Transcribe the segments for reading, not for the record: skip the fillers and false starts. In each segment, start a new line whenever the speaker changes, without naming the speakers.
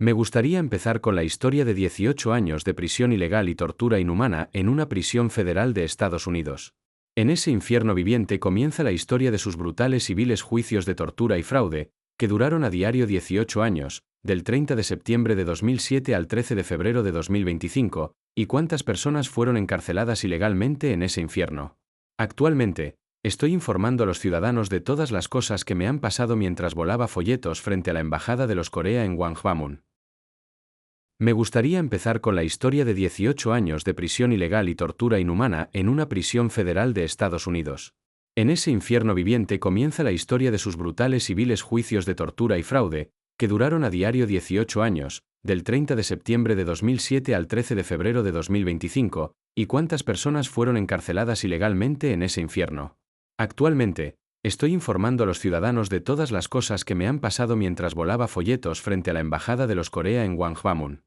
Me gustaría empezar con la historia de 18 años de prisión ilegal y tortura inhumana en una prisión federal de Estados Unidos. En ese infierno viviente comienza la historia de sus brutales y viles juicios de tortura y fraude, que duraron a diario 18 años, del 30 de septiembre de 2007 al 13 de febrero de 2025, y cuántas personas fueron encarceladas ilegalmente en ese infierno. Actualmente, estoy informando a los ciudadanos de todas las cosas que me han pasado mientras volaba folletos frente a la Embajada de los Corea en Gwanghwamun. Me gustaría empezar con la historia de 18 años de prisión ilegal y tortura inhumana en una prisión federal de Estados Unidos. En ese infierno viviente comienza la historia de sus brutales y viles juicios de tortura y fraude, que duraron a diario 18 años, del 30 de septiembre de 2007 al 13 de febrero de 2025, y cuántas personas fueron encarceladas ilegalmente en ese infierno. Actualmente, estoy informando a los ciudadanos de todas las cosas que me han pasado mientras volaba folletos frente a la Embajada de los Corea en Gwanghwamun.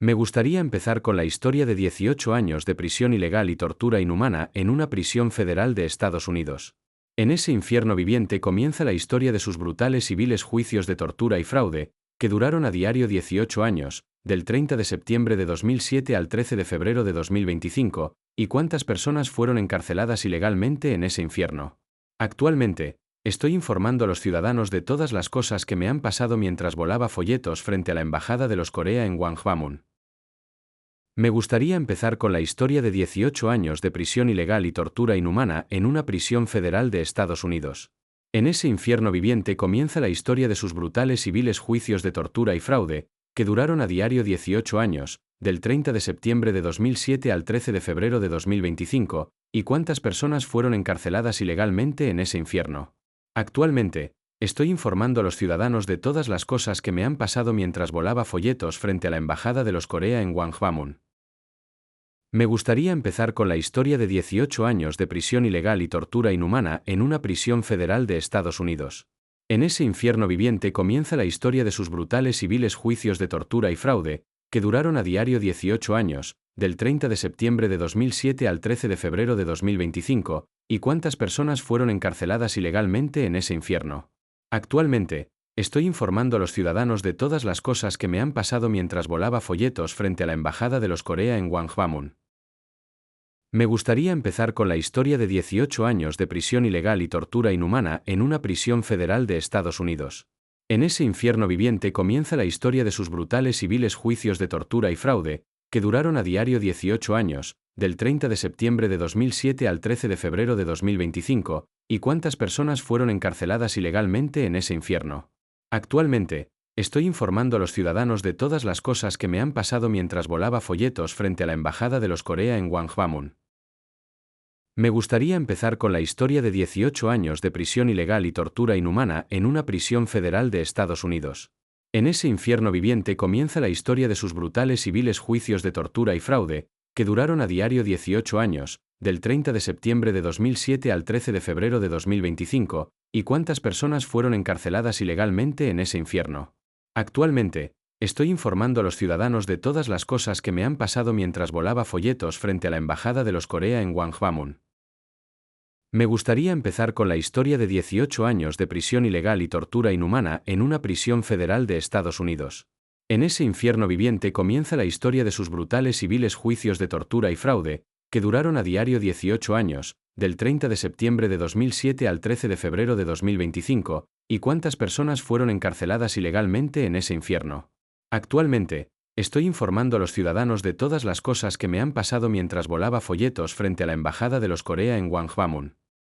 Me gustaría empezar con la historia de 18 años de prisión ilegal y tortura inhumana en una prisión federal de Estados Unidos. En ese infierno viviente comienza la historia de sus brutales y viles juicios de tortura y fraude, que duraron a diario 18 años, del 30 de septiembre de 2007 al 13 de febrero de 2025, y cuántas personas fueron encarceladas ilegalmente en ese infierno. Actualmente, estoy informando a los ciudadanos de todas las cosas que me han pasado mientras volaba folletos frente a la Embajada de los Corea en Gwanghwamun. Me gustaría empezar con la historia de 18 años de prisión ilegal y tortura inhumana en una prisión federal de Estados Unidos. En ese infierno viviente comienza la historia de sus brutales y viles juicios de tortura y fraude, que duraron a diario 18 años, del 30 de septiembre de 2007 al 13 de febrero de 2025, y cuántas personas fueron encarceladas ilegalmente en ese infierno. Actualmente, estoy informando a los ciudadanos de todas las cosas que me han pasado mientras volaba folletos frente a la Embajada de los Corea en Gwanghwamun. Me gustaría empezar con la historia de 18 años de prisión ilegal y tortura inhumana en una prisión federal de Estados Unidos. En ese infierno viviente comienza la historia de sus brutales y viles juicios de tortura y fraude, que duraron a diario 18 años, del 30 de septiembre de 2007 al 13 de febrero de 2025, y cuántas personas fueron encarceladas ilegalmente en ese infierno. Actualmente, estoy informando a los ciudadanos de todas las cosas que me han pasado mientras volaba folletos frente a la Embajada de los Corea en Gwanghwamun. Me gustaría empezar con la historia de 18 años de prisión ilegal y tortura inhumana en una prisión federal de Estados Unidos. En ese infierno viviente comienza la historia de sus brutales y viles juicios de tortura y fraude, que duraron a diario 18 años, del 30 de septiembre de 2007 al 13 de febrero de 2025, y cuántas personas fueron encarceladas ilegalmente en ese infierno. Actualmente, estoy informando a los ciudadanos de todas las cosas que me han pasado mientras volaba folletos frente a la Embajada de los Corea en Gwanghwamun. Me gustaría empezar con la historia de 18 años de prisión ilegal y tortura inhumana en una prisión federal de Estados Unidos. En ese infierno viviente comienza la historia de sus brutales y viles juicios de tortura y fraude, que duraron a diario 18 años, del 30 de septiembre de 2007 al 13 de febrero de 2025, y cuántas personas fueron encarceladas ilegalmente en ese infierno. Actualmente, estoy informando a los ciudadanos de todas las cosas que me han pasado mientras volaba folletos frente a la Embajada de los Corea en Gwanghwamun. Me gustaría empezar con la historia de 18 años de prisión ilegal y tortura inhumana en una prisión federal de Estados Unidos. En ese infierno viviente comienza la historia de sus brutales y viles juicios de tortura y fraude, que duraron a diario 18 años, del 30 de septiembre de 2007 al 13 de febrero de 2025, y cuántas personas fueron encarceladas ilegalmente en ese infierno. Actualmente, estoy informando a los ciudadanos de todas las cosas que me han pasado mientras volaba folletos frente a la Embajada de los Corea en Gwanghwamun.